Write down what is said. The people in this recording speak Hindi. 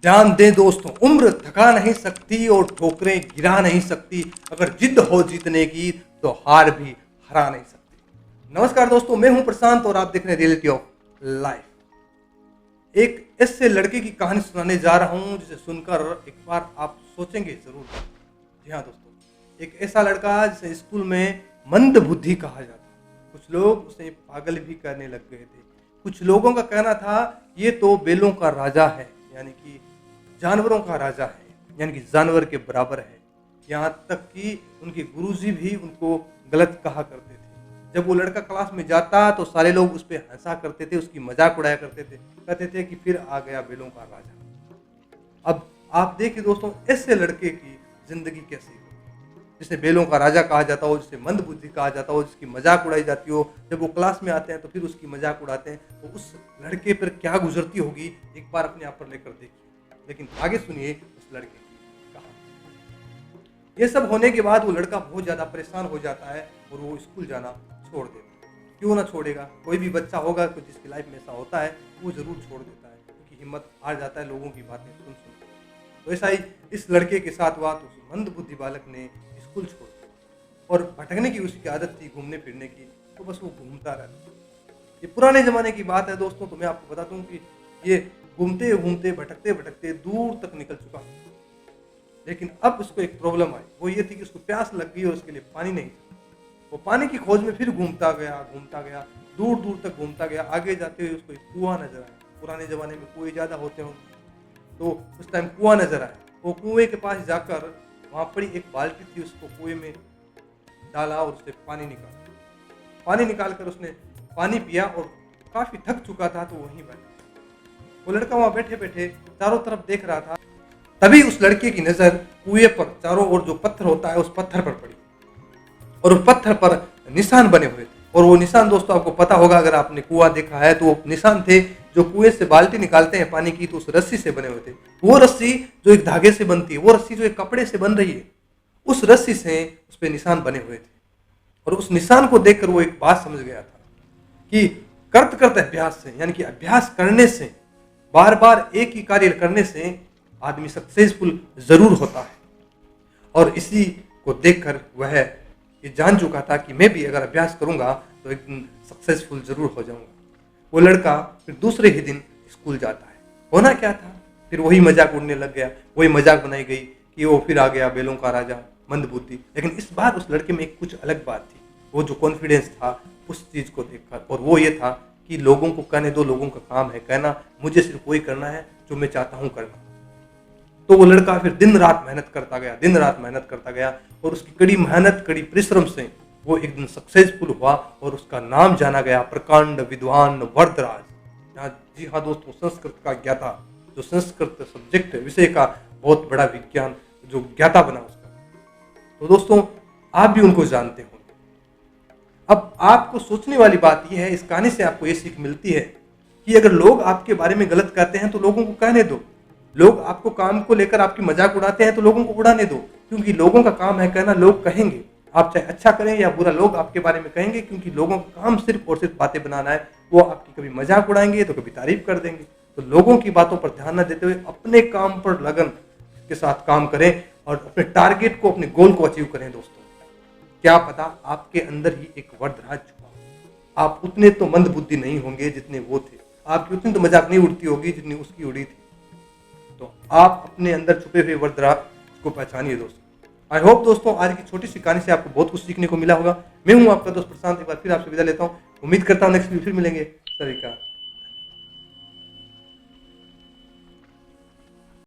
ध्यान दें दोस्तों, उम्र थका नहीं सकती और ठोकरें गिरा नहीं सकती। अगर जिद हो जीतने की तो हार भी हरा नहीं सकती। नमस्कार दोस्तों, मैं हूं प्रशांत और आप देख रहे हैं रियलिटी ऑफ लाइफ। एक ऐसे लड़के की कहानी सुनाने जा रहा हूं जिसे सुनकर एक बार आप सोचेंगे जरूर। जी हाँ दोस्तों, एक ऐसा लड़का जिसे स्कूल में मंद बुद्धि कहा जाता। कुछ लोग उसे पागल भी करने लग गए थे। कुछ लोगों का कहना था ये तो बेलों का राजा है, यानी कि जानवरों का राजा है, यानी कि जानवर के बराबर है। यहाँ तक कि उनके गुरुजी भी उनको गलत कहा करते थे। जब वो लड़का क्लास में जाता तो सारे लोग उस पर हंसा करते थे, उसकी मजाक उड़ाया करते थे, कहते थे कि फिर आ गया बेलों का राजा। अब आप देखिए दोस्तों, ऐसे लड़के की जिंदगी कैसी हो, जिसे बेलों का राजा कहा जाता हो, जिसे मंद बुद्धि कहा जाता हो, जिसकी मजाक उड़ाई जाती हो। जब वो क्लास में आते हैं तो फिर उसकी मजाक उड़ाते हैं, तो उस लड़के पर क्या गुजरती होगी एक बार अपने आप पर लेकर देखिए। लेकिन आगे सुनिए उस लड़के की कहानी। ये सब होने के बाद वो लड़का बहुत ज़्यादा परेशान हो जाता है और वो स्कूल जाना छोड़ देता है। क्यों ना छोड़ेगा, कोई भी बच्चा होगा तो जिसकी लाइफ में ऐसा होता है वो ज़रूर छोड़ देता है, क्योंकि हिम्मत हार जाता है लोगों की बातें सुन सुन। तो ऐसा ही इस लड़के के साथ हुआ। तो उस मंद बुद्धि बालक ने स्कूल छोड़ दिया और भटकने की उसकी आदत थी, घूमने फिरने की, तो बस वो घूमता रहता। ये पुराने ज़माने की बात है दोस्तों। तो मैं आपको बता दूं कि ये घूमते घूमते भटकते भटकते दूर तक निकल चुका। लेकिन अब उसको एक प्रॉब्लम आई, वो ये थी कि उसको प्यास लग गई और उसके लिए पानी नहीं था। वो पानी की खोज में फिर घूमता गया, दूर दूर तक घूमता गया। आगे जाते हुए उसको एक कुआं नजर आया। पुराने ज़माने में कुएं ज़्यादा होते होंगे, तो उस टाइम कुआं नजर आया। वो कुएं के पास जाकर वहाँ पर एक बाल्टी थी, उसको कुएं में डाला और उससे पानी निकाल कर उसने पानी पिया और काफ़ी थक चुका था, तो वहीं बैठा। वो लड़का वहाँ बैठे बैठे चारों तरफ देख रहा था। तभी उस लड़के की नज़र कुएं पर चारों ओर जो पत्थर होता है उस पत्थर पर पड़ी और उस पत्थर पर निशान बने हुए थे। और वो निशान दोस्तों आपको पता होगा, अगर आपने कुआं देखा है तो वो निशान थे जो कुएं से बाल्टी निकालते हैं पानी की, तो उस रस्सी से बने हुए थे। वो रस्सी जो एक धागे से बनती है, वो रस्सी जो एक कपड़े से बन रही है, उस रस्सी से उस पर निशान बने हुए थे। और उस निशान को देखकर वो एक बात समझ गया था कि करते करते अभ्यास से, यानी कि अभ्यास करने से, बार बार एक ही कार्य करने से आदमी सक्सेसफुल जरूर होता है। और इसी को देखकर वह ये जान चुका था कि मैं भी अगर अभ्यास करूंगा तो एक दिन सक्सेसफुल जरूर हो जाऊंगा। वो लड़का फिर दूसरे ही दिन स्कूल जाता है। होना क्या था, फिर वही मजाक उड़ने लग गया, वही मजाक बनाई गई कि वो फिर आ गया बेलों का राजा, मंद बुद्धि। लेकिन इस बार उस लड़के में एक कुछ अलग बात थी, वो जो कॉन्फिडेंस था उस चीज को देखकर, और वो ये था कि लोगों को कहने दो, लोगों का काम है कहना, मुझे सिर्फ वही करना है जो मैं चाहता हूँ करना। तो वो लड़का फिर दिन रात मेहनत करता गया और उसकी कड़ी मेहनत, कड़ी परिश्रम से वो एक दिन सक्सेसफुल हुआ और उसका नाम जाना गया प्रकांड विद्वान वरदराज। जी हाँ दोस्तों, संस्कृत का ज्ञाता, जो संस्कृत सब्जेक्ट विषय का बहुत बड़ा विज्ञान जो ज्ञाता बना उसका। तो दोस्तों आप भी उनको जानते होंगे। अब आपको सोचने वाली बात यह है, इस कहानी से आपको ये सीख मिलती है कि अगर लोग आपके बारे में गलत कहते हैं तो लोगों को कहने दो। लोग आपको काम को लेकर आपकी मजाक उड़ाते हैं तो लोगों को उड़ाने दो, क्योंकि लोगों का काम है कहना, लोग कहेंगे। आप चाहे अच्छा करें या बुरा, लोग आपके बारे में कहेंगे, क्योंकि लोगों का काम सिर्फ और सिर्फ बातें बनाना है। वो आपकी कभी मजाक उड़ाएंगे तो कभी तारीफ कर देंगे। तो लोगों की बातों पर ध्यान न देते हुए अपने काम पर लगन के साथ काम करें और अपने टारगेट को, अपने गोल को अचीव करें। दोस्तों क्या पता आपके अंदर ही एक वरदराज छुपा हो। आप उतने तो मंद बुद्धि नहीं होंगे जितने वो थे, आपकी उतनी तो मजाक नहीं उड़ती होगी जितनी उसकी उड़ी थी। तो आप अपने अंदर छुपे हुए वरदराज को पहचानिए दोस्तों। आई होप दोस्तों आज की छोटी सी कहानी से आपको बहुत कुछ सीखने को मिला होगा। मैं हूं आपका दोस्त प्रशांत, एक बार फिर आपसे विदा लेता हूं। उम्मीद करता हूं नेक्स्ट वीडियो फिर मिलेंगे। सभी का